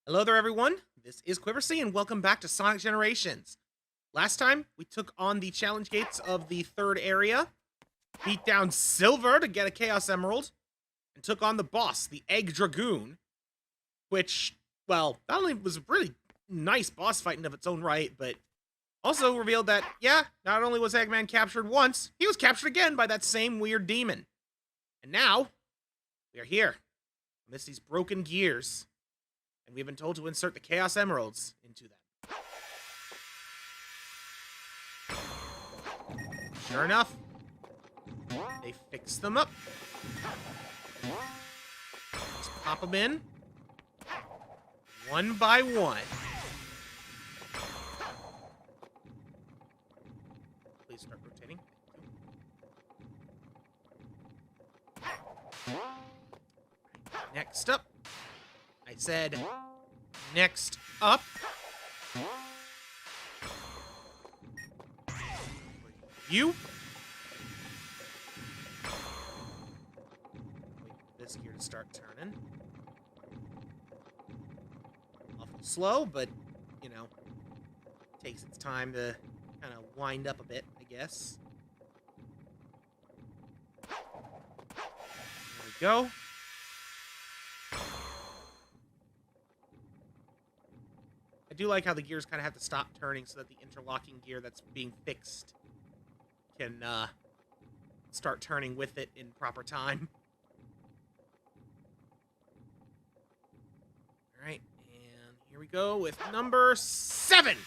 Hello there, everyone. This is Quiversee, and welcome back to Sonic Generations. Last time, we took on the challenge gates of the third area, beat down Silver to get a Chaos Emerald, and took on the boss, the Egg Dragoon, which, well, not only was a really nice boss fight in of its own right, but also revealed that, yeah, not only was Eggman captured once, he was captured again by that same weird demon. And now, we are here, amidst these broken gears. And we've been told to insert the Chaos Emeralds into them. Sure enough, they fix them up. Just pop them in, one by one. Please start rotating. Next up. I said, next up. You. Wait for this gear to start turning. Awful slow, but, you know, takes its time to kind of wind up a bit, I guess. There we go. I do like how the gears kind of have to stop turning so that the interlocking gear that's being fixed can start turning with it in proper time. All right, and here we go with number 7.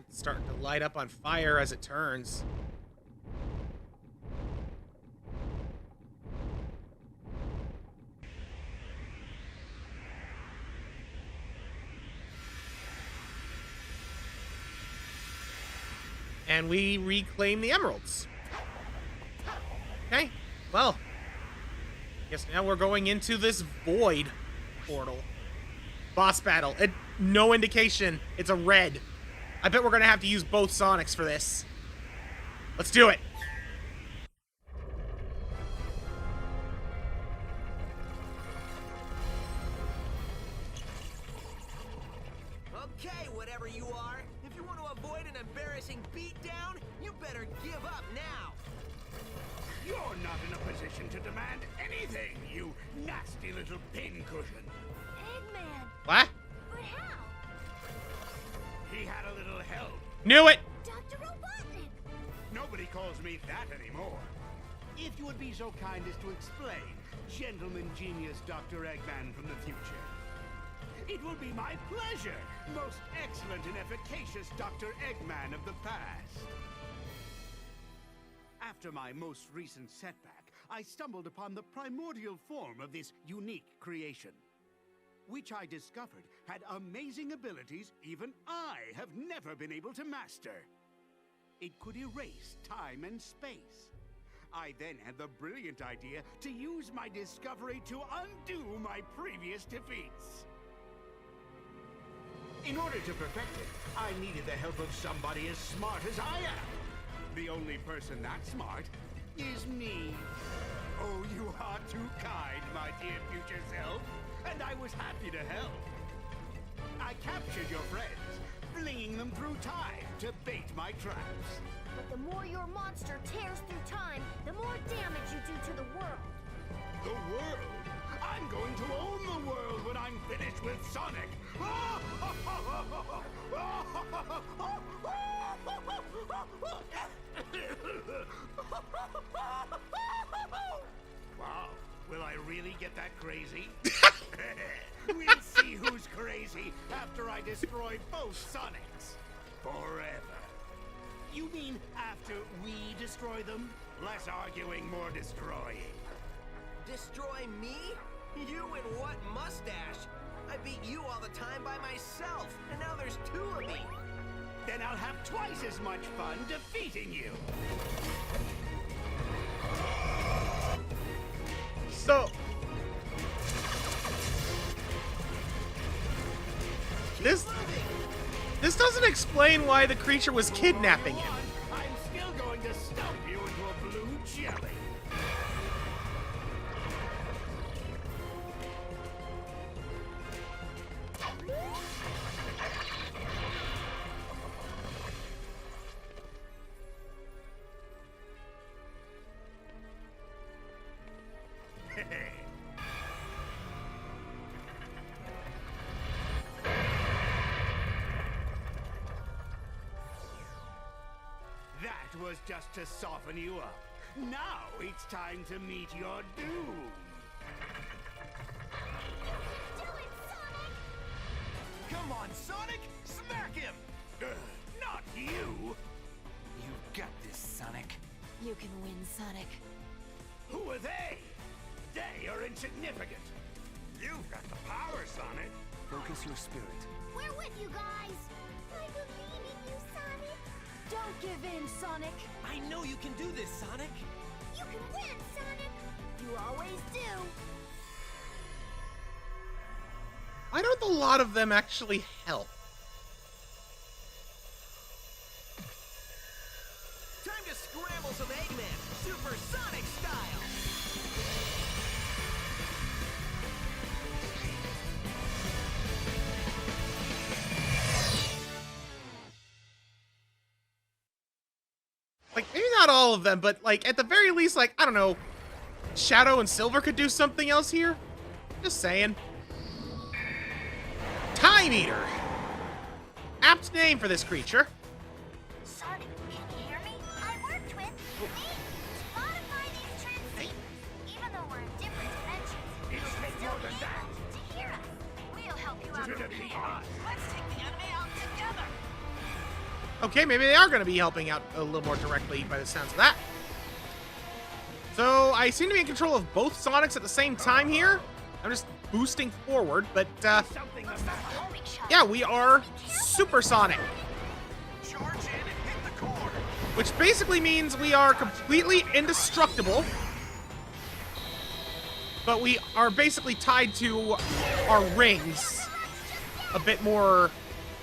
It's starting to light up on fire as it turns. And we reclaim the emeralds. Okay, well, guess now we're going into this void portal. Boss battle. No indication. It's a red. I bet we're gonna have to use both Sonics for this. Let's do it. Okay, whatever you are, if you want to avoid an embarrassing beatdown, you better give up now. You're not in a position to demand anything, you nasty little pincushion. Eggman! What? But how? He had a little help. Knew it! Dr. Robotnik! Nobody calls me that anymore. If you would be so kind as to explain, gentleman genius Dr. Eggman from the future. It will be my pleasure, most excellent and efficacious Dr. Eggman of the past. After my most recent setback, I stumbled upon the primordial form of this unique creation, which I discovered had amazing abilities even I have never been able to master. It could erase time and space. I then had the brilliant idea to use my discovery to undo my previous defeats. In order to perfect it, I needed the help of somebody as smart as I am. The only person that smart is me. Oh, you are too kind, my dear future self. And I was happy to help. I captured your friends, flinging them through time to bait my traps. But the more your monster tears through time, the more damage you do to the world. The world? I'm going to own the world when I'm finished with Sonic. Wow, will I really get that crazy? We'll see who's crazy after I destroy both Sonics. Forever. You mean after we destroy them? Less arguing, more destroying. Destroy me? You and what mustache? I beat you all the time by myself, and now there's 2 of me. Then I'll have twice as much fun defeating you. So, this This doesn't explain why the creature was kidnapping him. I'm still going to stump you into a blue jelly. That was just to soften you up. Now it's time to meet your doom. Come on, Sonic! Smack him! Not you! You've got this, Sonic. You can win, Sonic. Who are they? They are insignificant. You've got the power, Sonic. Focus your spirit. We're with you guys. I believe in you, Sonic. Don't give in, Sonic. I know you can do this, Sonic. You can win, Sonic. You always do. Why don't a lot of them actually help? Time to scramble some Eggman, Super Sonic style. Like, maybe not all of them, but, like, at the very least, like, I don't know, Shadow and Silver could do something else here? Just saying. Time Eater! Apt name for this creature. Sonic, can you hear me? I worked with me to modify these transceivers. Even though we're in different dimensions, you should still be able to hear us. We'll help you out from here. Let's take the enemy out together. Okay, maybe they are going to be helping out a little more directly by the sounds of that. So, I seem to be in control of both Sonics at the same time here. I'm just boosting forward, but, Something the matter. Homing shot. yeah, we are Supersonic. Charge in and hit the core. Which basically means we are completely indestructible. But we are basically tied to our rings a bit more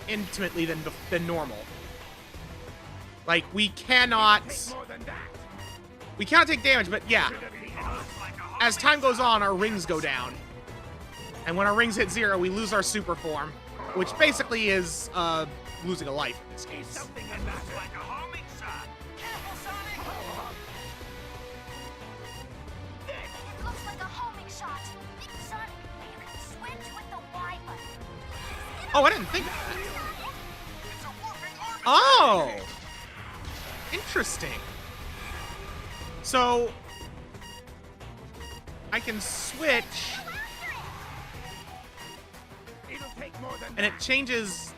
intimately than normal. Like, we cannot take damage, but yeah. As time goes on, our rings go down. And when our rings hit 0, we lose our super form. Which basically is, losing a life in this case. Something that matters like a homing shot. Careful, Sonic. It looks like a homing shot. Sonic, you can switch with the Y button. Oh, I didn't think of that. It's a warping army. Oh! Interesting. So, I can switch, It'll take more than and it changes...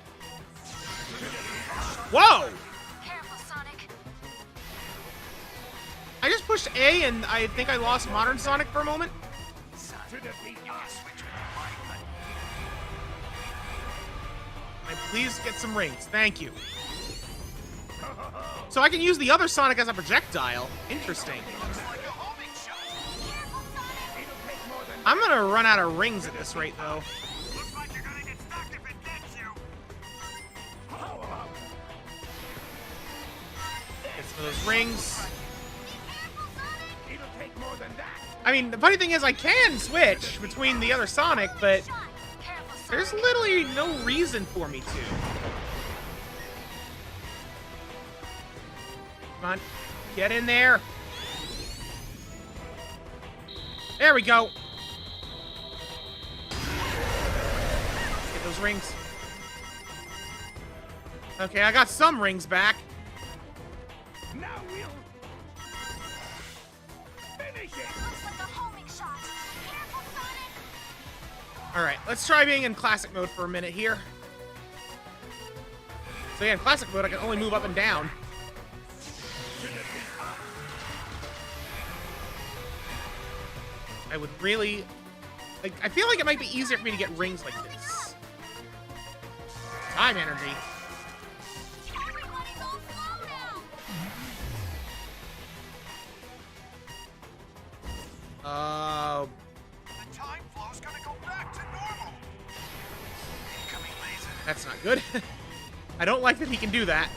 Whoa! Careful, Sonic. I just pushed A, and I think I lost Modern Sonic for a moment. to defeat us. And please get some rings. Thank you. So I can use the other Sonic as a projectile. Interesting. Like a homing shot. I'm gonna run out of rings at this rate, though. Looks like you're gonna get stuck if it gets you. Get some of those rings. It'll take more than that. I mean, the funny thing is I can switch between the other Sonic, but there's literally no reason for me to. Come on, get in there. There we go. Get those rings. Okay, I got some rings back. Now we'll finish it. Looks like a homing shot. Careful, Sonic. All right, let's try being in classic mode for a minute here. So yeah, in classic mode, I can only move up and down. I would really... Like, I feel like it might be easier for me to get rings like this. Time energy. Everybody's all slow now. The time flow's gonna go back to normal. Incoming laser. That's not good. I don't like that he can do that.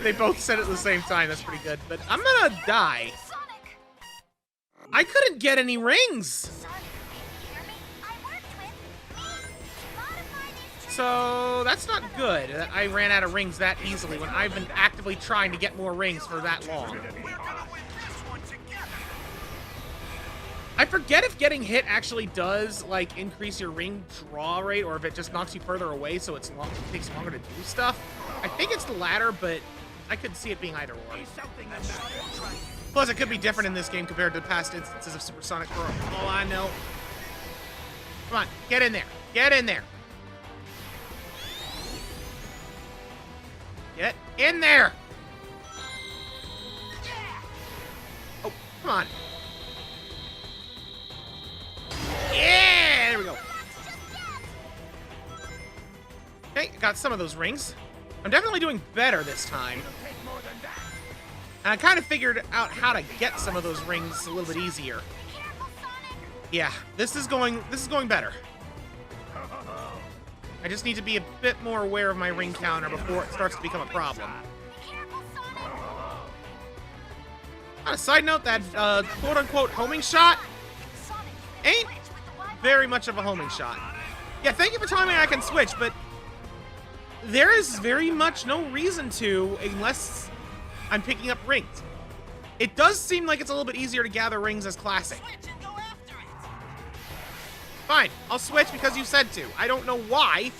They both said it at the same time. That's pretty good. But I'm gonna die. Sonic! I couldn't get any rings. Sonic, can you hear me? I worked with me. Modify these So that's not good. I ran out of rings that easily when I've been actively trying to get more rings for that long. I forget if getting hit actually does, like, increase your ring draw rate, or if it just knocks you further away so it takes longer to do stuff. I think it's the latter, but I could see it being either or. Plus, it could be different in this game compared to past instances of Supersonic for all I know. Come on, get in there. Get in there. Get in there. Oh, come on. Yeah, there we go. Okay, got some of those rings. I'm definitely doing better this time. And I kind of figured out how to get some of those rings a little bit easier. Yeah, this is going better. I just need to be a bit more aware of my ring counter before it starts to become a problem. On a side note, that quote-unquote homing shot ain't very much of a homing shot. Yeah, thank you for telling me I can switch, but there is very much no reason to unless I'm picking up rings. It does seem like it's a little bit easier to gather rings as classic. Fine, I'll switch because you said to. I don't know why,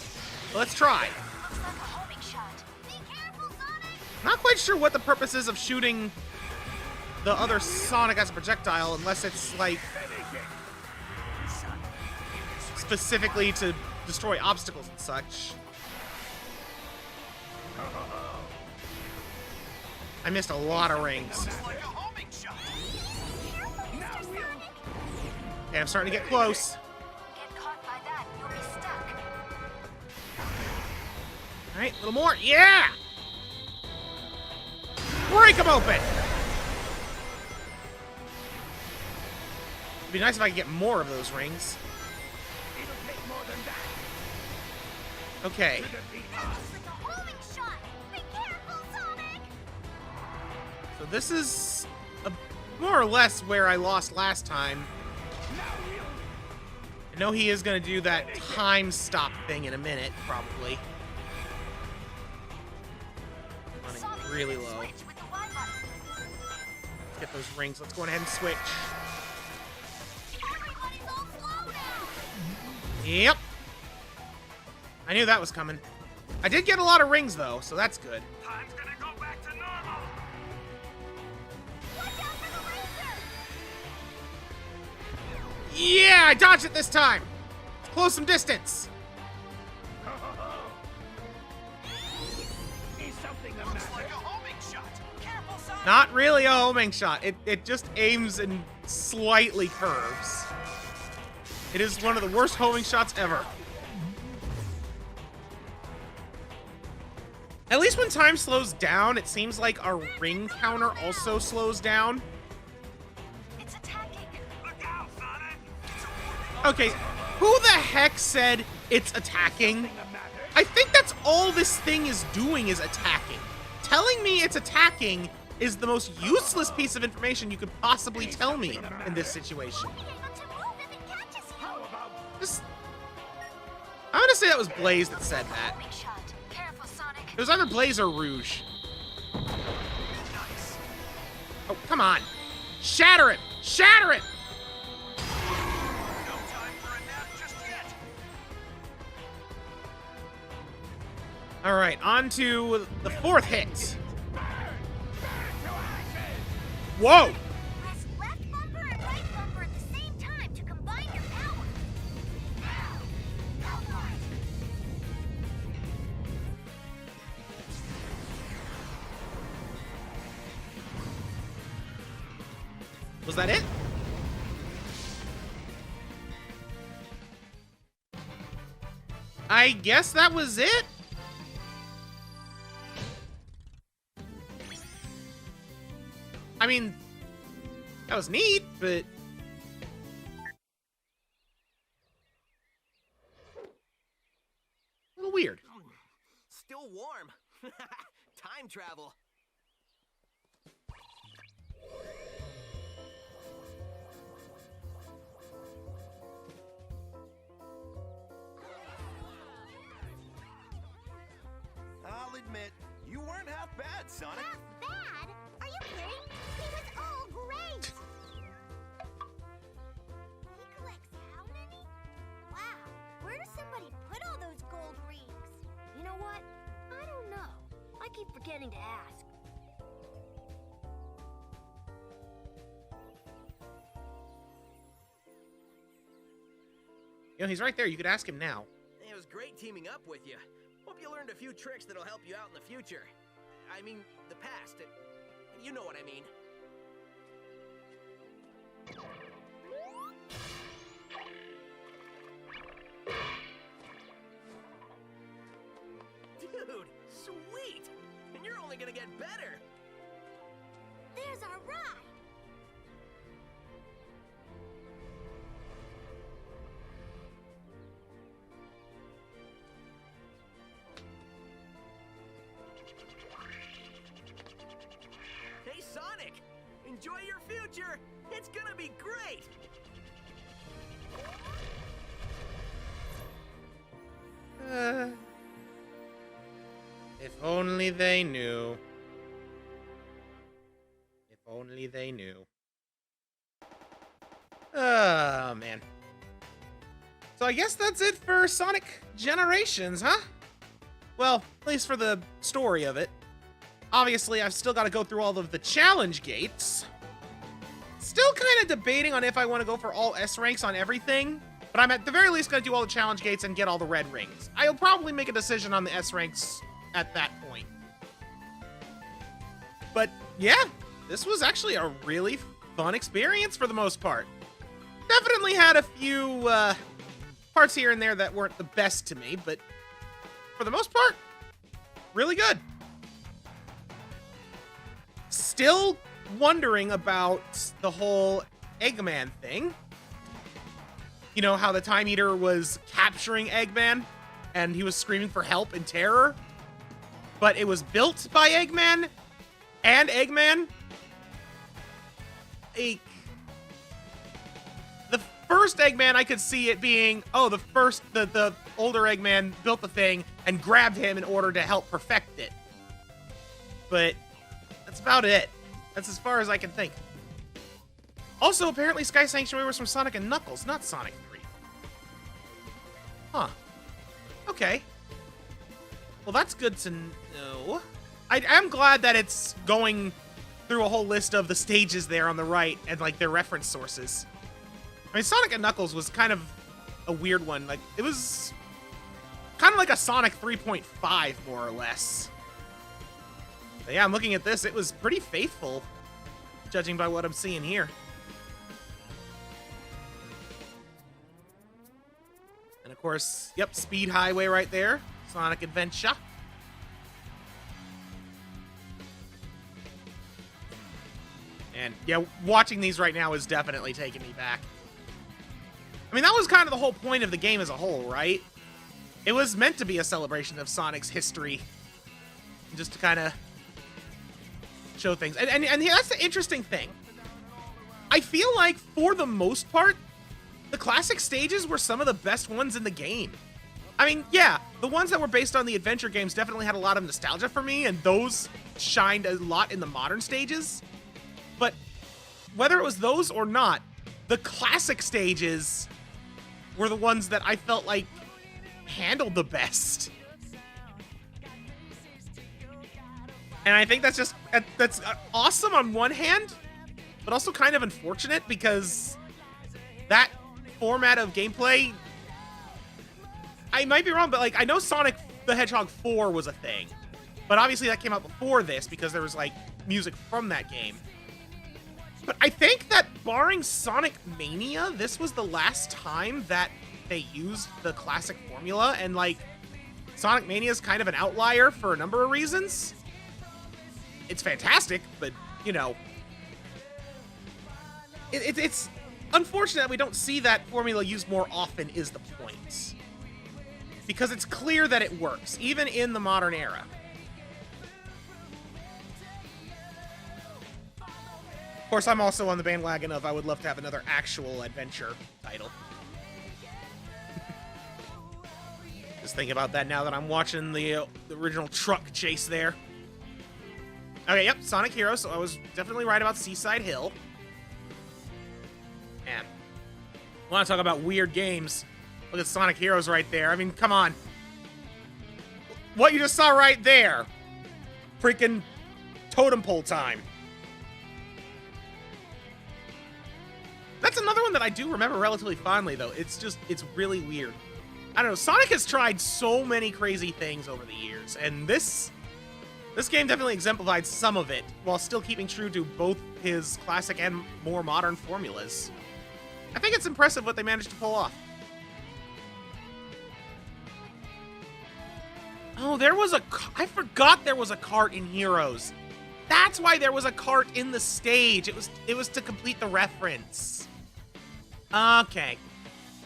but let's try. Looks like a homing shot. Be careful, Sonic! Not quite sure what the purpose is of shooting the other Sonic as a projectile, unless it's, like, specifically to destroy obstacles and such. I missed a lot of rings. Okay, I'm starting to get close. Get caught by that, you'll be stuck. Alright, a little more. Yeah! Break them open! It'd be nice if I could get more of those rings. Okay. Looks like a homing shot. Be careful, Sonic! So this is more or less where I lost last time. I know he is going to do that time stop thing in a minute, probably. Running really low. Switch with the Y button. Let's get those rings. Let's go ahead and switch. Everybody's all slow now. Yep. I knew that was coming. I did get a lot of rings, though, so that's good. Time's gonna go back to normal. Watch out for the laser! Yeah, I dodged it this time. Let's close some distance. Is something the Looks like matter? a homing shot. Careful, Sonic! Not really a homing shot. It just aims and slightly curves. It is one of the worst homing shots ever. At least when time slows down, it seems like our ring counter also slows down. It's attacking. Look out, Sonic! Okay, who the heck said it's attacking? I think that's all this thing is doing is attacking. Telling me it's attacking is the most useless piece of information you could possibly tell me in this situation. Be able to move if it catches you. Just, I'm gonna say that was Blaze that said that. Homing shot. Careful, Sonic. It was either Blaze or Rouge. Oh, come on. Shatter it! Shatter it! No time for a nap just yet. Alright, on to the fourth hit. Whoa! Press left bumper and right bumper at the same time to combine your power. Was that it? I guess that was it? I mean, that was neat, but still warm. Time travel. I'll admit, you weren't half bad, Sonic. Half bad? Are you kidding? He was all great! He collects how many? Wow, where does somebody put all those gold rings? You know what? I don't know. I keep forgetting to ask. You know, he's right there. You could ask him now. It was great teaming up with you. Hope you learned a few tricks that'll help you out in the future. I mean, the past. You know what I mean. Dude, sweet! And you're only gonna get better! There's our ride! Hey, Sonic! Enjoy your future! It's gonna be great! If only they knew. If only they knew. Oh, man. So I guess that's it for Sonic Generations, huh? Well, at least for the story of it. Obviously, I've still got to go through all of the challenge gates. Still kind of debating on if I want to go for all S ranks on everything. But I'm at the very least going to do all the challenge gates and get all the red rings. I'll probably make a decision on the S ranks at that point. But yeah, this was actually a really fun experience for the most part. Definitely had a few parts here and there that weren't the best to me, but for the most part, really good. Still wondering about the whole Eggman thing. You know, how the Time Eater was capturing Eggman and he was screaming for help in terror. But it was built by Eggman and Eggman. The first Eggman, I could see it being, oh, the older Eggman built the thing and grabbed him in order to help perfect it. But that's about it. That's as far as I can think. Also, apparently Sky Sanctuary was from Sonic and Knuckles, not Sonic 3. Huh. Okay. Well, that's good to know. I am glad that it's going through a whole list of the stages there on the right and, like, their reference sources. I mean, Sonic and Knuckles was kind of a weird one. Like, it was kind of like a Sonic 3.5, more or less. But yeah, I'm looking at this. It was pretty faithful, judging by what I'm seeing here. And of course, yep, Speed Highway right there. Sonic Adventure. And yeah, watching these right now is definitely taking me back. I mean, that was kind of the whole point of the game as a whole, right? It was meant to be a celebration of Sonic's history. Just to kind of show things. And that's the interesting thing. I feel like, for the most part, the classic stages were some of the best ones in the game. I mean, yeah, the ones that were based on the adventure games definitely had a lot of nostalgia for me, and those shined a lot in the modern stages. But whether it was those or not, the classic stages were the ones that I felt like handled the best. And I think that's awesome on one hand, but also kind of unfortunate because that format of gameplay, I might be wrong, but like I know Sonic the Hedgehog 4 was a thing, but obviously that came out before this because there was like music from that game. But I think that barring Sonic Mania, this was the last time that they used the classic formula, and like Sonic Mania is kind of an outlier for a number of reasons. It's fantastic, but you know, it's unfortunate that we don't see that formula used more often is the point. because it's clear that it works, even in the modern era. Of course, I'm also on the bandwagon of I would love to have another actual adventure title. Just thinking about that now that I'm watching the original truck chase there. Okay, yep, Sonic Heroes, so I was definitely right about Seaside Hill. Man, I want to talk about weird games. Look at Sonic Heroes right there. I mean, come on. What you just saw right there. Freaking totem pole time. That's another one that I do remember relatively fondly, though. It's really weird. I don't know, Sonic has tried so many crazy things over the years, and this game definitely exemplified some of it, while still keeping true to both his classic and more modern formulas. I think it's impressive what they managed to pull off. Oh, I forgot there was a cart in Heroes. That's why there was a cart in the stage. It was to complete the reference. Okay.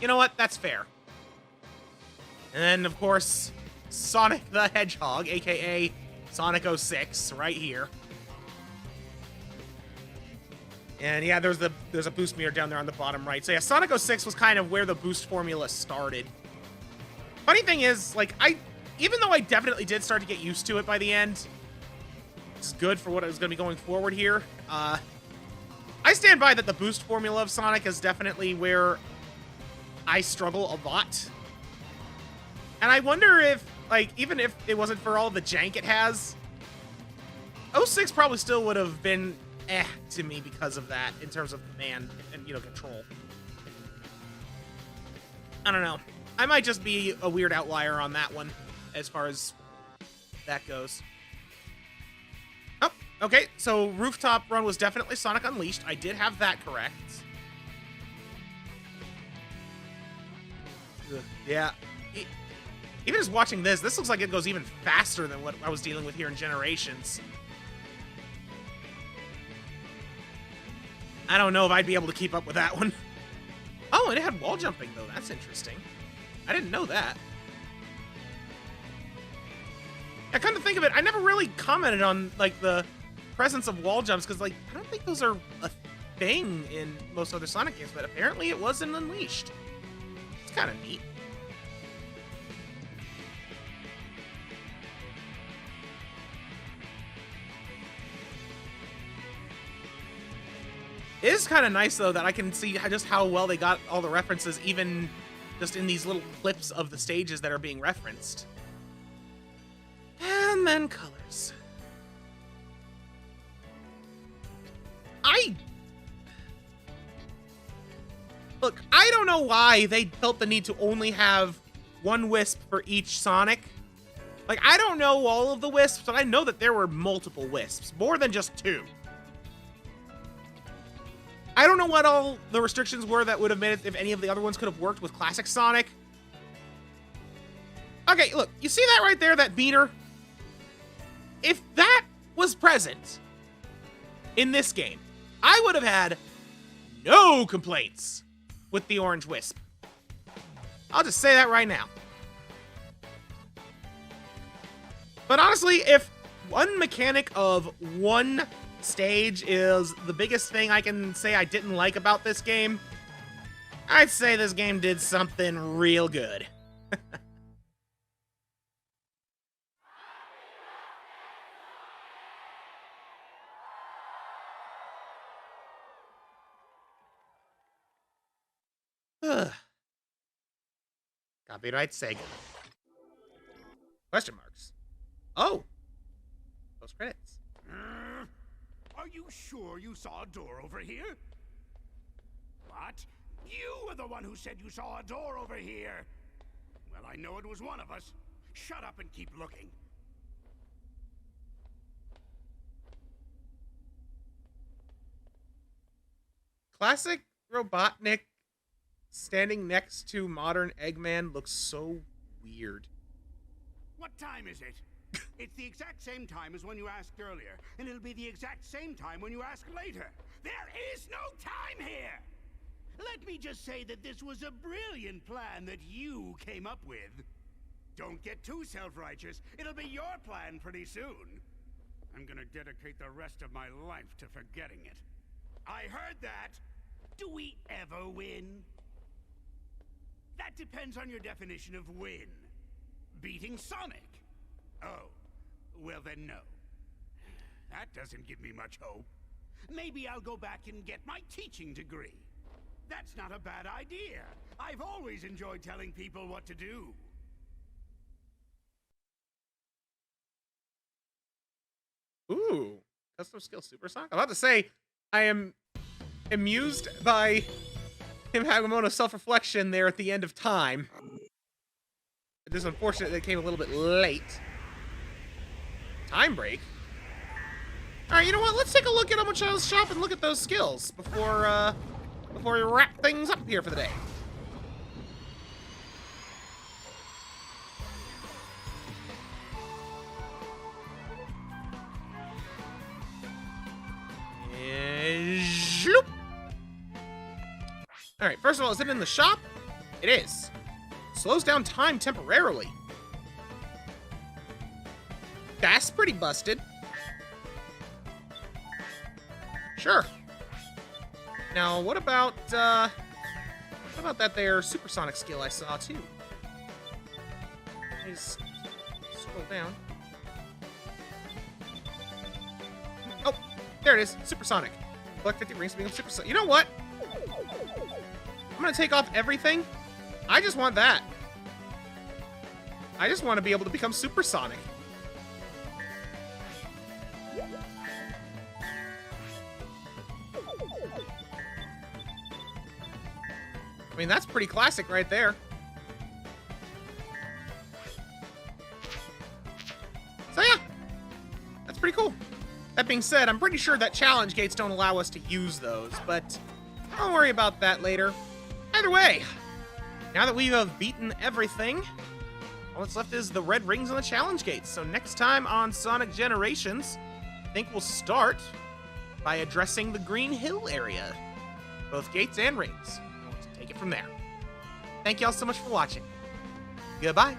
You know what? That's fair. And then, of course, Sonic the Hedgehog, aka Sonic 06, right here. And yeah, there's a boost meter down there on the bottom right. So yeah, Sonic 06 was kind of where the boost formula started. Funny thing is, like, even though I definitely did start to get used to it by the end, it's good for what I was going to be going forward here. I stand by that the boost formula of Sonic is definitely where I struggle a lot. And I wonder if, like, even if it wasn't for all the jank it has, 06 probably still would have been to me because of that in terms of command and, control. I don't know. I might just be a weird outlier on that one as far as that goes. Oh, okay. So Rooftop Run was definitely Sonic Unleashed. I did have that correct. Yeah. Even just watching this looks like it goes even faster than what I was dealing with here in Generations. I don't know if I'd be able to keep up with that one. Oh, and it had wall jumping, though. That's interesting. I didn't know that. I kind of think of it, I never really commented on, like, the presence of wall jumps, because, like, I don't think those are a thing in most other Sonic games, but apparently it was in Unleashed. It's kind of neat. It is kind of nice, though, that I can see just how well they got all the references, even just in these little clips of the stages that are being referenced. And then colors. Look, I don't know why they felt the need to only have one wisp for each Sonic. Like, I don't know all of the wisps, but I know that there were multiple wisps, more than just two. I don't know what all the restrictions were that would have made it if any of the other ones could have worked with classic Sonic. Okay, look, you see that right there, that meter? If that was present in this game, I would have had no complaints with the orange wisp. I'll just say that right now. But honestly, if one mechanic of one stage is the biggest thing I can say I didn't like about this game, I'd say this game did something real good. Copyright Sega. Question marks. Oh. Post credits. Are you sure you saw a door over here? What? You were the one who said you saw a door over here. Well, I know it was one of us. Shut up and keep looking. Classic Robotnik standing next to modern Eggman looks so weird. What time is it? It's the exact same time as when you asked earlier, and it'll be the exact same time when you ask later. There is no time here! Let me just say that this was a brilliant plan that you came up with. Don't get too self-righteous. It'll be your plan pretty soon. I'm gonna dedicate the rest of my life to forgetting it. I heard that! Do we ever win? That depends on your definition of win. Beating Sonic? Oh, well then no. That doesn't give me much hope. Maybe I'll go back and get my teaching degree. That's not a bad idea. I've always enjoyed telling people what to do. Ooh, custom skill supersonic. I'm about to say, I am amused by him having a moment of self-reflection there at the end of time. It is unfortunate that it came a little bit late. Time break? Alright, you know what? Let's take a look at how much I was shop and look at those skills before we wrap things up here for the day. Alright, first of all, is it in the shop? It is. Slows down time temporarily. That's pretty busted. Sure. Now, what about that there supersonic skill I saw, too? Just scroll down. Oh, there it is. Supersonic. Collect 50 rings to become supersonic. You know what? I'm gonna take off everything. I just want that. I just want to be able to become supersonic. I mean, that's pretty classic right there. So yeah, that's pretty cool. That being said, I'm pretty sure that challenge gates don't allow us to use those, but don't worry about that later. Either way, now that we have beaten everything, all that's left is the red rings on the challenge gates. So next time on Sonic Generations, I think we'll start by addressing the Green Hill area. Both gates and rings. We'll take it from there. Thank y'all so much for watching. Goodbye.